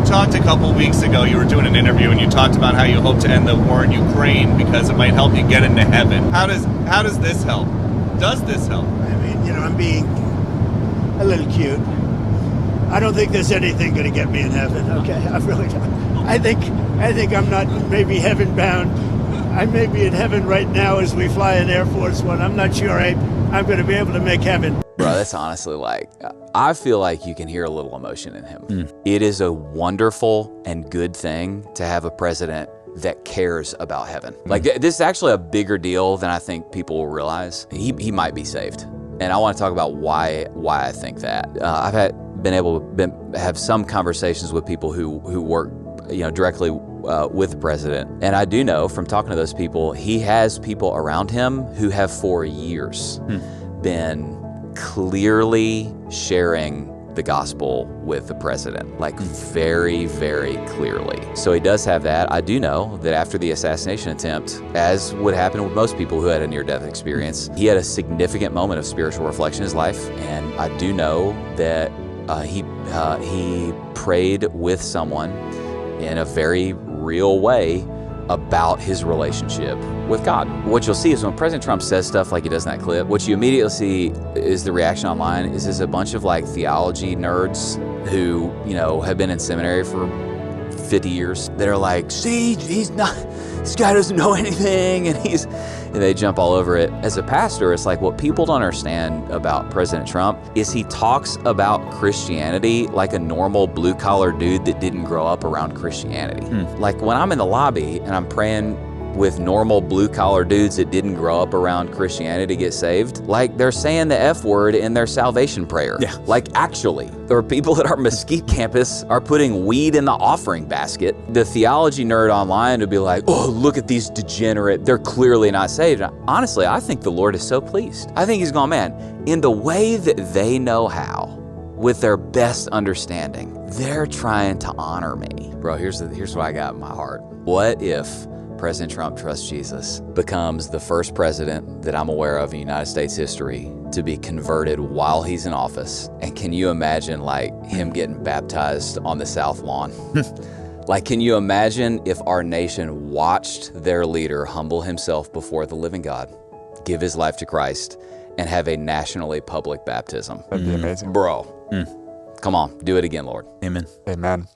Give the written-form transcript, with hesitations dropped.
talked a couple weeks ago, you were doing an interview, and you talked about how you hope to end the war in Ukraine because it might help you get into heaven. How does this help? Does this help? I mean, you know, I'm being a little cute. I don't think there's anything going to get me in heaven, okay? I really don't. I think I'm not maybe heaven bound. I may be in heaven right now as we fly in Air Force One. I'm not sure I'm going to be able to make heaven. Bro, that's honestly like, I feel like you can hear a little emotion in him. It is a wonderful and good thing to have a president that cares about heaven. Like, this is actually a bigger deal than I think people will realize. He might be saved. And I want to talk about why I think that. I've been able to have some conversations with people who work, you know, directly with the president. And I do know from talking to those people, he has people around him who have for years been clearly sharing the gospel with the president, like very, very clearly. So he does have that. I do know that after the assassination attempt, as would happen with most people who had a near-death experience, he had a significant moment of spiritual reflection in his life. And I do know that he prayed with someone in a very real way about his relationship with God. What you'll see is when President Trump says stuff like he does in that clip, what you immediately see is the reaction online is a bunch of like theology nerds who, you know, have been in seminary for 50 years that are like, see, this guy doesn't know anything, and they jump all over it. As a pastor, it's like what people don't understand about President Trump is he talks about Christianity like a normal blue-collar dude that didn't grow up around Christianity. Like when I'm in the lobby and I'm praying with normal blue-collar dudes that didn't grow up around Christianity to get saved, like they're saying the F word in their salvation prayer. Yeah. Like actually, there are people at our Mesquite campus are putting weed in the offering basket. The theology nerd online would be like, oh, look at these degenerate, they're clearly not saved. Honestly, I think the Lord is so pleased. I think he's going, man, in the way that they know how, with their best understanding, they're trying to honor me. Bro, here's what I got in my heart. What if President Trump trusts Jesus, becomes the first president that I'm aware of in United States history to be converted while he's in office? And can you imagine like him getting baptized on the South Lawn? Like, can you imagine if our nation watched their leader humble himself before the living God, give his life to Christ, and have a nationally public baptism? That'd be amazing. Bro, come on, do it again, Lord. Amen. Amen.